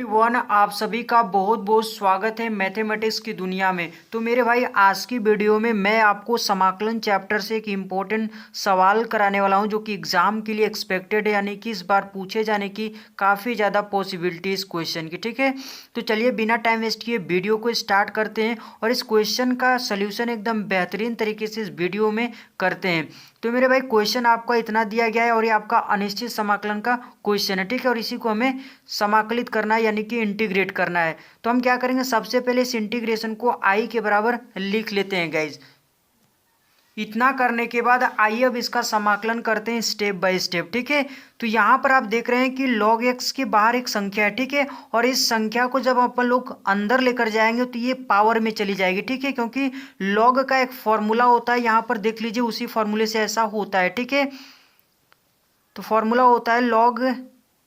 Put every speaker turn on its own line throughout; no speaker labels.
One आप सभी का बहुत बहुत स्वागत है मैथमेटिक्स की दुनिया में। तो मेरे भाई आज की वीडियो में मैं आपको समाकलन चैप्टर से एक इम्पोर्टेंट सवाल कराने वाला हूं जो कि एग्जाम के लिए एक्सपेक्टेड है, यानी कि इस बार पूछे जाने की काफ़ी ज़्यादा पॉसिबिलिटीज क्वेश्चन की। ठीक है, तो चलिए बिना टाइम वेस्ट किए वीडियो को स्टार्ट करते हैं और इस क्वेश्चन का सल्यूशन एकदम बेहतरीन तरीके से इस वीडियो में करते हैं। तो मेरे भाई क्वेश्चन आपका इतना दिया गया है और ये आपका अनिश्चित समाकलन का क्वेश्चन है। ठीक है, और इसी को हमें समाकलित करना है यानी कि इंटीग्रेट करना है। तो हम क्या करेंगे, सबसे पहले इस इंटीग्रेशन को आई के बराबर लिख लेते हैं गाइज। इतना करने के बाद आइए अब इसका समाकलन करते हैं स्टेप बाय स्टेप। ठीक है, तो यहाँ पर आप देख रहे हैं कि log x के बाहर एक संख्या है। ठीक है, और इस संख्या को जब अपन लोग अंदर लेकर जाएंगे तो ये पावर में चली जाएगी। ठीक है, क्योंकि log का एक फॉर्मूला होता है, यहाँ पर देख लीजिए उसी फॉर्मूले से ऐसा होता है। ठीक है, तो फॉर्मूला होता है log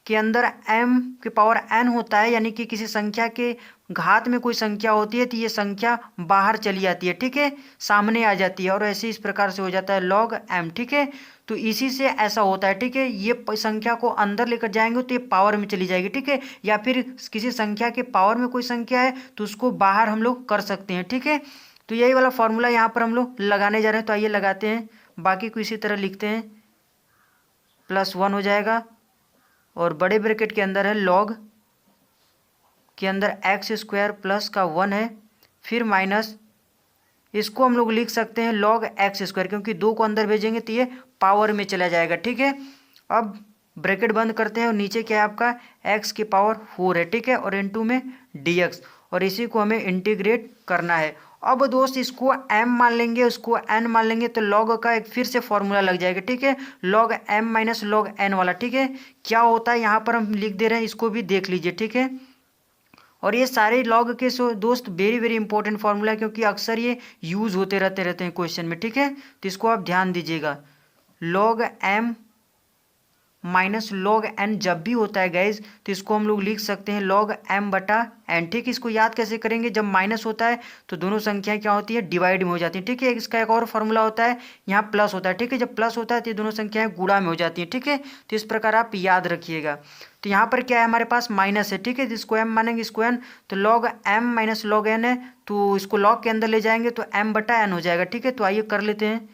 के अंदर m के पावर n होता है, यानी कि किसी संख्या के घात में कोई संख्या होती है तो ये संख्या बाहर चली जाती है। ठीक है, सामने आ जाती है और ऐसे इस प्रकार से हो जाता है log m। ठीक है, तो इसी से ऐसा होता है। ठीक है, ये संख्या को अंदर लेकर जाएंगे तो ये पावर में चली जाएगी। ठीक है, या फिर किसी संख्या के पावर में कोई संख्या है तो उसको बाहर हम लोग कर सकते हैं। ठीक है, तो यही वाला फॉर्मूला यहाँ पर हम लोग लगाने जा रहे हैं। तो आइए लगाते हैं, बाकी को इसी तरह लिखते हैं। +1 हो जाएगा और बड़े ब्रैकेट के अंदर है log के अंदर x स्क्वायर प्लस का 1 है, फिर माइनस इसको हम लोग लिख सकते हैं log x स्क्वायर, क्योंकि 2 को अंदर भेजेंगे तो ये पावर में चला जाएगा। ठीक है, अब ब्रैकेट बंद करते हैं और नीचे क्या है आपका x की पावर 4 है। ठीक है, और इनटू में dx, और इसी को हमें इंटीग्रेट करना है। अब दोस्त इसको m मान लेंगे, उसको n मान लेंगे तो log का एक फिर से फॉर्मूला लग जाएगा। ठीक है, log m minus log n वाला। ठीक है, क्या होता है यहाँ पर हम लिख दे रहे हैं, इसको भी देख लीजिए। ठीक है, और ये सारे log के दोस्त वेरी वेरी इंपॉर्टेंट फॉर्मूला है, क्योंकि अक्सर ये यूज होते रहते हैं क्वेश्चन में। ठीक है, तो इसको आप ध्यान दीजिएगा। log m minus log n जब भी होता है गैस तो इसको हम लोग लिख सकते हैं log m बटा n। ठीक है, इसको याद कैसे करेंगे, जब माइनस होता है तो दोनों संख्याएं क्या होती है, डिवाइड में हो जाती हैं। ठीक है, इसका एक और फॉर्मूला होता है, यहाँ प्लस होता है। ठीक है, जब प्लस होता है तो ये दोनों संख्याएं गुणा में हो जाती हैं। ठीक है, तो इस प्रकार आप याद रखिएगा। तो यहाँ पर क्या है, हमारे पास माइनस है। ठीक है, इसको m मानेंगे, इसको n, तो log m minus log n है, तो इसको log के अंदर ले जाएंगे तो m बटा n हो जाएगा। ठीक है, तो आइए कर लेते हैं।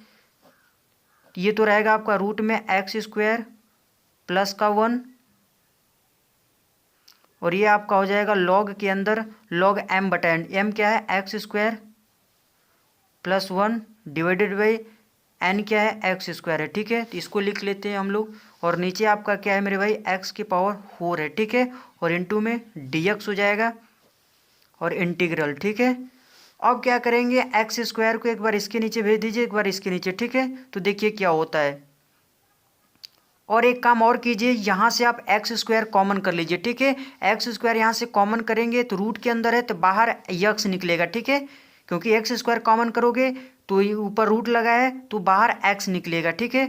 ये तो रहेगा आपका रूट में x स्क्वायर प्लस का 1, और ये आपका हो जाएगा log के अंदर log m बटा n। m क्या है, x square plus 1 divided by n क्या है, x स्क्वायर है। ठीक है, तो इसको लिख लेते हैं हम लोग, और नीचे आपका क्या है मेरे भाई, x की पावर 4 है। ठीक है, और इनटू में dx हो जाएगा और इंटीग्रल। ठीक है, अब क्या करेंगे, x स्क्वायर को एक बार इसके नीचे भेज दीजिए, एक बार इसके नीचे। ठीक है, तो देखिए क्या होता है। और एक काम और कीजिए, यहाँ से आप एक्स स्क्वायर कॉमन कर लीजिए। ठीक है, एक्स स्क्वायर यहाँ से कॉमन करेंगे तो रूट के अंदर है तो बाहर यक्स निकलेगा। ठीक है, क्योंकि एक्स स्क्वायर कॉमन करोगे तो ये ऊपर रूट लगा है तो बाहर एक्स निकलेगा। ठीक है,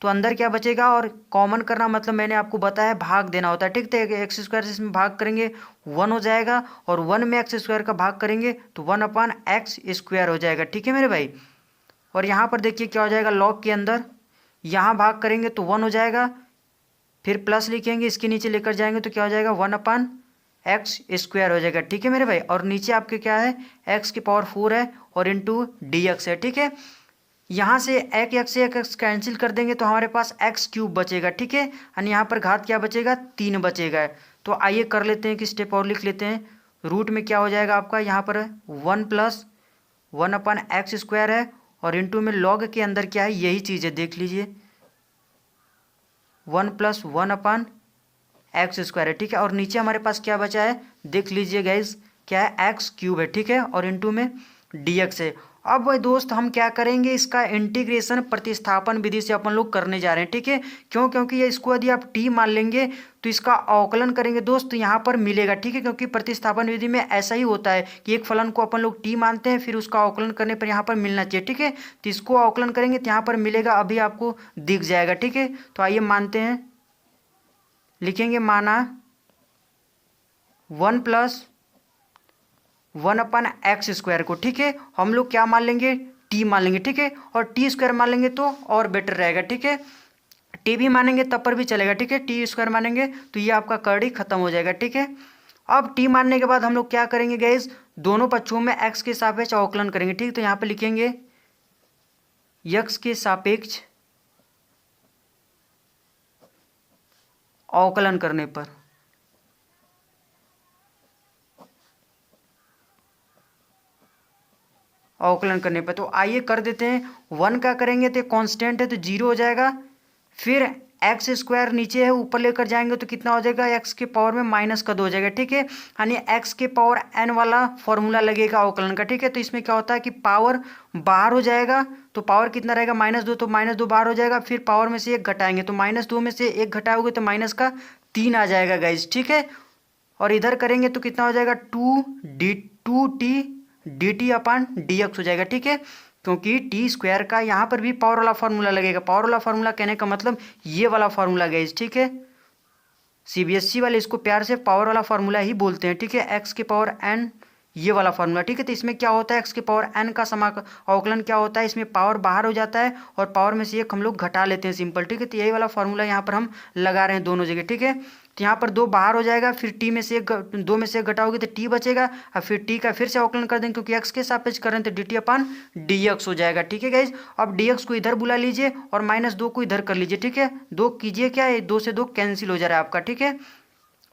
तो अंदर क्या बचेगा, और कॉमन करना मतलब मैंने आपको बताया भाग देना होता है। ठीक है, एक्स स्क्वायर से इसमें भाग करेंगे 1 हो जाएगा, और 1 में एक्स स्क्वायर का भाग करेंगे तो 1/x स्क्वायर हो जाएगा। ठीक है मेरे भाई, और यहाँ पर देखिए क्या हो जाएगा, log के अंदर यहाँ भाग करेंगे तो 1 हो जाएगा, फिर प्लस लिखेंगे इसके नीचे लेकर जाएंगे तो क्या हो जाएगा, 1/x स्क्वायर हो जाएगा। ठीक है मेरे भाई, और नीचे आपके क्या है, x की पावर 4 है और इंटू dx है। ठीक है, यहाँ से एक x से एक x कैंसिल कर देंगे तो हमारे पास x क्यूब बचेगा। ठीक है, और यहाँ पर घात क्या बचेगा, 3 बचेगा। तो आइए कर लेते हैं कि स्टेप और लिख लेते हैं। रूट में क्या हो जाएगा आपका, यहाँ पर 1 प्लस 1/x स्क्वायर है, और इंटू में log के अंदर क्या है, यही चीज़ है, देख लीजिए 1 प्लस 1/x स्क्वायर है। ठीक है, और नीचे हमारे पास क्या बचा है, देख लीजिए गाइज, क्या है, x क्यूब है। ठीक है, और इंटू में dx है। अब दोस्त हम क्या करेंगे, इसका इंटीग्रेशन प्रतिस्थापन विधि से अपन लोग करने जा रहे हैं। ठीक है, क्यों, क्योंकि ये इसको यदि आप t मान लेंगे तो इसका अवकलन करेंगे दोस्त तो यहाँ पर मिलेगा। ठीक है, क्योंकि प्रतिस्थापन विधि में ऐसा ही होता है कि एक फलन को अपन लोग t मानते हैं, फिर उसका अवकलन करने पर यहाँ पर मिलना चाहिए। ठीक है, तो इसको अवकलन करेंगे तो यहाँ पर मिलेगा, अभी आपको दिख जाएगा। ठीक है, तो आइए मानते हैं, लिखेंगे माना 1 प्लस 1/x स्क्वायर को। ठीक है, हम लोग क्या मान लेंगे, t मान लेंगे। ठीक है, और टी स्क्वायर मान लेंगे तो और बेटर रहेगा। ठीक है, टी भी मानेंगे तब पर भी चलेगा। ठीक है, टी स्क्वायर मानेंगे तो ये आपका कर्ड ही खत्म हो जाएगा। ठीक है, अब टी मानने के बाद हम लोग क्या करेंगे गाइस, दोनों पक्षों में एक्स के सापेक्ष अवकलन करेंगे। ठीक, तो यहाँ पे लिखेंगे एक्स के सापेक्ष अवकलन करने पर तो आइए कर देते हैं। वन का करेंगे तो कांस्टेंट है तो जीरो हो जाएगा। फिर एक्स स्क्वायर नीचे है, ऊपर लेकर जाएंगे तो कितना हो जाएगा, एक्स के पावर में माइनस का 2 हो जाएगा। ठीक है, यानी एक्स के पावर एन वाला फॉर्मूला लगेगा अवकलन का। ठीक है, तो इसमें क्या होता है कि पावर बाहर हो जाएगा, तो पावर कितना रहेगा -2, तो -2 बाहर हो जाएगा। फिर पावर में से 1 घटाएंगे तो -2 में से 1 घटाओगे तो माइनस का 3 आ जाएगा गाइज। ठीक है, और इधर करेंगे तो कितना हो जाएगा 2t dt अपन dx हो जाएगा। ठीक है, क्योंकि टी स्क्वायर का यहाँ पर भी पावर वाला फार्मूला लगेगा। पावर वाला फार्मूला कहने का मतलब ये वाला फार्मूला गाइज। ठीक है, सीबीएसई वाले इसको प्यार से पावर वाला फार्मूला ही बोलते हैं। ठीक है, एक्स के पावर एन ये वाला फार्मूला। ठीक है, तो इसमें क्या होता है, एक्स के पावर एन का अवकलन क्या होता है, इसमें पावर बाहर हो जाता है और पावर में से एक हम लोग घटा लेते हैं सिंपल। ठीक है, तो यही वाला फार्मूला यहाँ पर हम लगा रहे हैं दोनों जगह। ठीक है, तो यहाँ पर 2 बाहर हो जाएगा, फिर टी में से 2 में से 1 घटाओगे तो टी बचेगा, और फिर टी का फिर से अवकलन कर देंगे क्योंकि एक्स के सापेक्ष कर रहे हैं तो डी टी अपन डी एक्स हो जाएगा। ठीक है गाइज, अब डी एक्स को इधर बुला लीजिए और -2 को इधर कर लीजिए। ठीक है, 2 कीजिए क्या है, 2 से 2 कैंसिल हो जा रहा है आपका। ठीक है,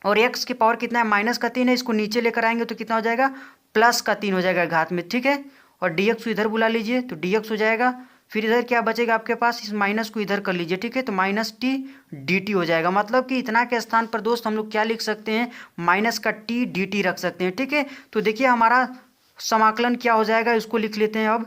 और एक्स की पावर कितना है, -3 है, इसको नीचे लेकर आएंगे तो कितना हो जाएगा, +3 हो जाएगा घात में। ठीक है, और डी एक्स को इधर बुला लीजिए तो डी एक्स हो जाएगा। फिर इधर क्या बचेगा आपके पास, इस माइनस को इधर कर लीजिए। ठीक है, तो -t dt हो जाएगा। मतलब कि इतना के स्थान पर दोस्त हम लोग क्या लिख सकते हैं, -t dt रख सकते हैं। ठीक है, तो देखिए हमारा समाकलन क्या हो जाएगा, इसको लिख लेते हैं अब।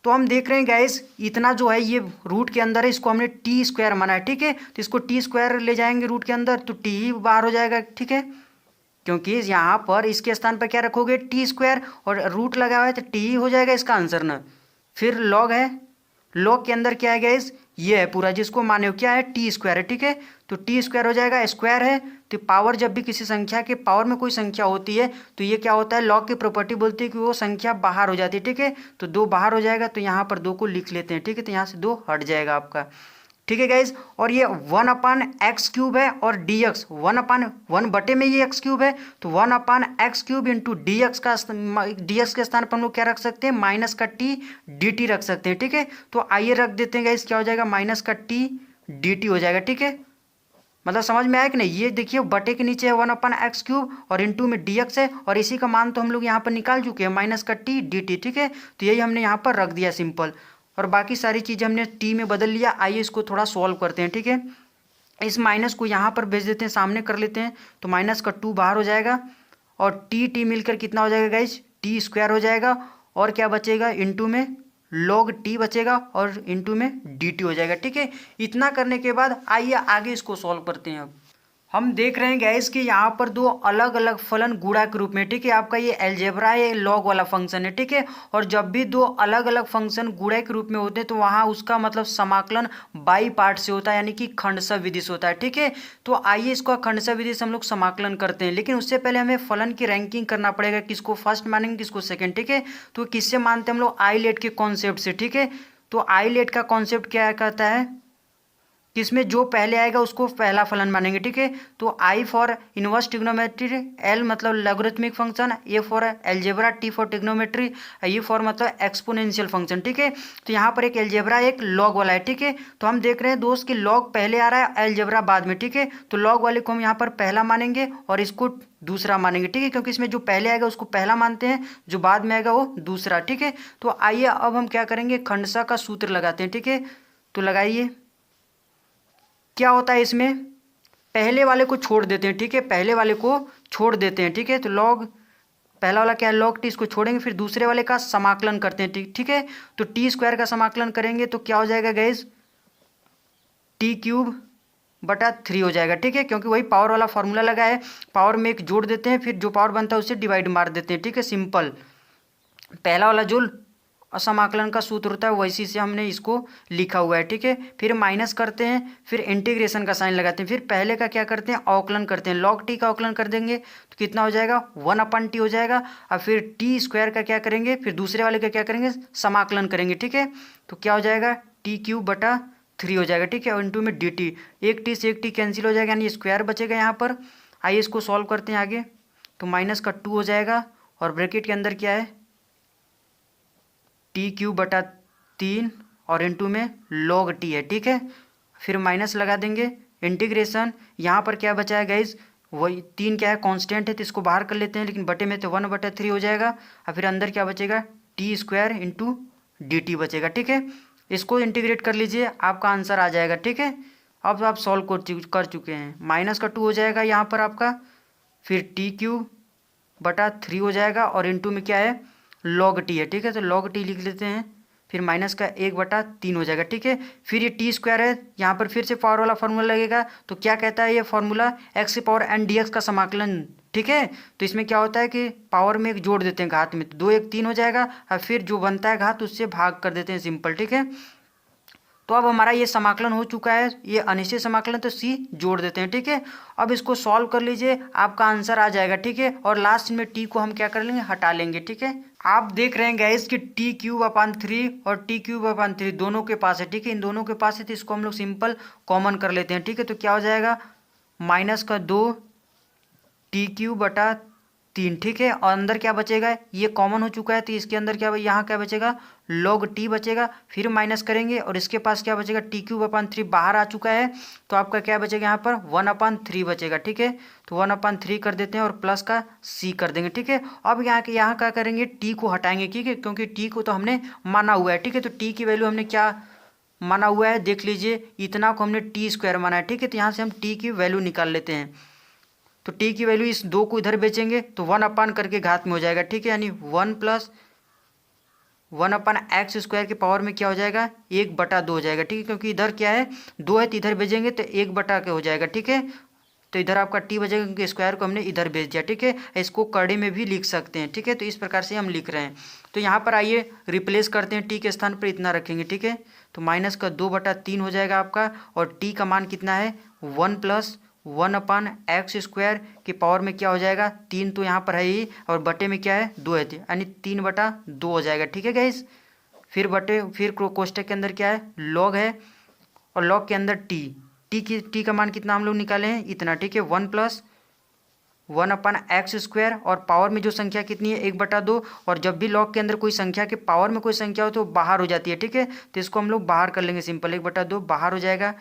तो हम देख रहे हैं गैस, इतना जो है ये रूट के अंदर है, इसको हमने टी स्क्वायर माना है। ठीक है, तो इसको टी स्क्वायर ले जाएंगे रूट के अंदर तो टी ही बाहर हो जाएगा। ठीक है, क्योंकि यहाँ पर इसके स्थान पर क्या रखोगे, टी स्क्वायर, और रूट लगा हुआ है तो टी ही हो जाएगा इसका आंसर ना। फिर लॉग है, लॉग के अंदर क्या है गैस, ये है पूरा जिसको माने हो क्या है, टी स्क्वायर है। ठीक है, तो टी स्क्वायर हो जाएगा, स्क्वायर है तो पावर, जब भी किसी संख्या के पावर में कोई संख्या होती है तो ये क्या होता है, लॉग की प्रॉपर्टी बोलती है कि वो संख्या बाहर हो जाती है। ठीक है, तो 2 बाहर हो जाएगा तो यहाँ पर 2 को लिख लेते हैं। ठीक है, तो यहाँ से 2 हट जाएगा आपका। ठीक है गाइज, और ये 1/x³ है और dx 1/1 में ये x³ है तो 1/x³ इंटू dx के स्थान पर हम लोग क्या रख सकते हैं, -t dt रख सकते हैं। ठीक है, तो आइए रख देते हैं गाइज, क्या हो जाएगा, -t dt हो जाएगा। ठीक है, मतलब समझ में आया कि नहीं, ये देखिए बटे के नीचे है 1/x³ और इंटू में dx है, और इसी का मान तो हम लोग यहाँ पर निकाल चुके हैं -t dt। ठीक है, तो यही हमने यहाँ पर रख दिया सिंपल, और बाकी सारी चीज़ें हमने टी में बदल लिया। आइए इसको थोड़ा सॉल्व करते हैं। ठीक है, इस माइनस को यहाँ पर भेज देते हैं, सामने कर लेते हैं तो -2 बाहर हो जाएगा, और टी मिलकर कितना हो जाएगा गाइज, टी स्क्वायर हो जाएगा, और क्या बचेगा, इंटू में log t बचेगा और इंटू में dt हो जाएगा। ठीक है, इतना करने के बाद आइए आगे इसको सॉल्व करते हैं। अब हम देख रहे हैं गैस कि यहाँ पर 2 अलग अलग फलन गुणा के रूप में। ठीक है, आपका ये अलजेब्रा है, लॉग वाला फंक्शन है। ठीक है, और जब भी 2 अलग अलग फंक्शन गुणा के रूप में होते हैं तो वहाँ उसका मतलब समाकलन बाई पार्ट से होता है, यानी कि खंडशः विधि से होता है। ठीक है, तो आइए इसको खंडशः विधि से हम लोग समाकलन करते हैं, लेकिन उससे पहले हमें फलन की रैंकिंग करना पड़ेगा, किसको फर्स्ट मानेंगे किसको सेकेंड। ठीक है, तो किससे मानते हैं हम लोग, आईलेट के कॉन्सेप्ट से। ठीक है, तो आईलेट का कॉन्सेप्ट क्या कहता है, किसमें जो पहले आएगा उसको पहला फलन मानेंगे। ठीक है, तो I for inverse trigonometry, L मतलब logarithmic function, A for algebra, T for trigonometry, E for मतलब एक्सपोनेंशियल फंक्शन। ठीक है, तो यहाँ पर एक एलजेब्रा एक लॉग वाला है। ठीक है, तो हम देख रहे हैं दोस्त कि लॉग पहले आ रहा है, एलजेब्रा बाद में। ठीक है, तो लॉग वाले को हम यहाँ पर पहला मानेंगे और इसको दूसरा मानेंगे। ठीक है, क्योंकि इसमें जो पहले आएगा उसको पहला मानते हैं, जो बाद में आएगा वो दूसरा। ठीक है, तो आइए अब हम क्या करेंगे, खंडशः का सूत्र लगाते हैं। ठीक है, तो लगाइए, क्या होता है इसमें, पहले वाले को छोड़ देते हैं। ठीक है, पहले वाले को छोड़ देते हैं। ठीक है, तो लॉग पहला वाला क्या है, log t, इसको छोड़ेंगे, फिर दूसरे वाले का समाकलन करते हैं। ठीक है, तो टी स्क्वायर का समाकलन करेंगे तो क्या हो जाएगा गाइज, t³/3 हो जाएगा। ठीक है, क्योंकि वही पावर वाला फॉर्मूला लगा है, पावर में एक जोड़ देते हैं, फिर जो पावर बनता है उससे डिवाइड मार देते हैं। ठीक है, सिंपल, पहला वाला जो समाकलन का सूत्र होता है वैसी से हमने इसको लिखा हुआ है। ठीक है, फिर माइनस करते हैं, फिर इंटीग्रेशन का साइन लगाते हैं, फिर पहले का क्या करते हैं, अवकलन करते हैं, log t का अवकलन कर देंगे तो कितना हो जाएगा, 1/t हो जाएगा, और फिर टी स्क्वायर का क्या करेंगे, फिर दूसरे वाले का क्या करेंगे, समाकलन करेंगे। ठीक है, तो क्या हो जाएगा, t³/3 हो जाएगा। ठीक है, और इंटू में dt, एक टी से एक टी कैंसिल हो जाएगा, यानी स्क्वायर बचेगा यहाँ पर, आइए इसको सॉल्व करते हैं आगे। तो माइनस का 2 हो जाएगा और ब्रैकेट के अंदर क्या है t³/3 और इनटू में log t है, ठीक है। फिर माइनस लगा देंगे, इंटीग्रेशन यहाँ पर क्या बचा है गाइज, वही 3 क्या है कांस्टेंट है तो इसको बाहर कर लेते हैं, लेकिन बटे में तो 1/3 हो जाएगा। और फिर अंदर क्या बचेगा t² इंटू dt बचेगा, ठीक है। इसको इंटीग्रेट कर लीजिए, आपका आंसर आ जाएगा, ठीक है। अब आप सॉल्व कर चुके हैं। माइनस का 2 हो जाएगा यहाँ पर आपका, फिर t³/3 हो जाएगा और इनटू में क्या है log t है, ठीक है। तो log t लिख लेते हैं, फिर माइनस का 1/3 हो जाएगा, ठीक है। फिर ये t² है, यहाँ पर फिर से पावर वाला फार्मूला लगेगा। तो क्या कहता है ये फार्मूला, x⁴n/dx का समाकलन, ठीक है। तो इसमें क्या होता है कि पावर में एक जोड़ देते हैं घात में, तो 2 1 3 हो जाएगा और फिर जो बनता है घात उससे भाग कर देते हैं, सिंपल, ठीक है। तो अब हमारा ये समाकलन हो चुका है, ये अनिश्चित समाकलन, तो सी जोड़ देते हैं, ठीक है। अब इसको सॉल्व कर लीजिए, आपका आंसर आ जाएगा, ठीक है। और लास्ट में टी को हम क्या कर लेंगे, हटा लेंगे, ठीक है। आप देख रहे हैं गाइस कि t³/3 और t³/3 दोनों के पास है, ठीक है। इन दोनों के पास है तो इसको हम लोग सिंपल कॉमन कर लेते हैं, ठीक है। तो क्या हो जाएगा माइनस का 2 t³/3, ठीक है। और अंदर क्या बचेगा, ये कॉमन हो चुका है तो इसके अंदर क्या, यहाँ क्या बचेगा log t बचेगा। फिर माइनस करेंगे और इसके पास क्या बचेगा t³/3 बाहर आ चुका है, तो आपका क्या बचेगा यहाँ पर 1/3 बचेगा, ठीक है। तो 1/3 कर देते हैं और प्लस का c कर देंगे, ठीक है। अब यहाँ क्या करेंगे, t को हटाएंगे, ठीक है, क्योंकि t को तो हमने माना हुआ है, ठीक है। तो t की वैल्यू हमने क्या माना हुआ है, देख लीजिए, इतना को हमने t² माना है, ठीक है। तो यहाँ से हम t की वैल्यू निकाल लेते हैं। तो t की वैल्यू इस 2 को इधर बेचेंगे तो 1 करके घात में हो जाएगा, ठीक है। यानी 1 + 1/x² के पावर में क्या हो जाएगा 1/2 हो जाएगा, ठीक है। क्योंकि इधर क्या है 2 है तो इधर भेजेंगे तो 1 के हो जाएगा, ठीक है। तो इधर आपका t बचेगा क्योंकि स्क्वायर को हमने इधर भेज दिया, ठीक है। इसको कड़ी में भी लिख सकते हैं, ठीक है। तो इस प्रकार से हम लिख रहे हैं। तो यहाँ पर आइए रिप्लेस करते हैं, t के स्थान पर इतना रखेंगे, ठीक है। तो माइनस का 2/3 हो जाएगा आपका, और t का मान कितना है 1 + 1/x² के पावर में क्या हो जाएगा 3, तो यहाँ पर है ही, और बटे में क्या है 2 है, यानी 3/2 हो जाएगा, ठीक है गाइस। फिर कोष्टक के अंदर क्या है log है, और log के अंदर t का मान कितना हम लोग निकाले हैं इतना, ठीक है। 1 + 1/x², और पावर में जो संख्या कितनी है 1/2, और जब भी log के अंदर कोई संख्या के पावर में कोई संख्या हो तो बाहर हो जाती है, ठीक है। तो इसको हम लोग बाहर कर लेंगे, सिंपल 1/2 बाहर हो जाएगा,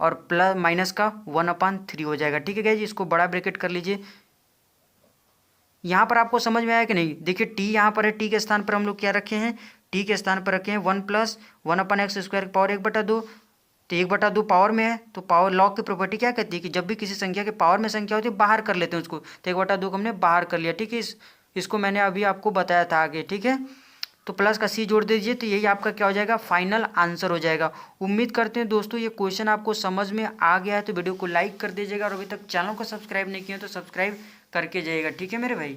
और प्लस माइनस का 1/3 हो जाएगा, ठीक है गाइस। इसको बड़ा ब्रैकेट कर लीजिए। यहाँ पर आपको समझ में आया कि नहीं, देखिए t यहाँ पर है, t के स्थान पर हम लोग क्या रखे हैं, t के स्थान पर रखे हैं 1 + 1/x² की पावर 1/2, तो 1/2 पावर में है, तो पावर लॉग की प्रॉपर्टी क्या कहती है कि जब भी किसी संख्या के पावर में संख्या होती है बाहर कर लेते हैं उसको, तो 1/2 को हमने बाहर कर लिया, ठीक है। इसको मैंने अभी आपको बताया था आगे, ठीक है। तो प्लस का c जोड़ दीजिए, तो यही आपका क्या हो जाएगा फाइनल आंसर हो जाएगा। उम्मीद करते हैं दोस्तों ये क्वेश्चन आपको समझ में आ गया है, तो वीडियो को लाइक कर दीजिएगा, और अभी तक चैनल को सब्सक्राइब नहीं किया तो सब्सक्राइब करके जाइएगा, ठीक है मेरे भाई।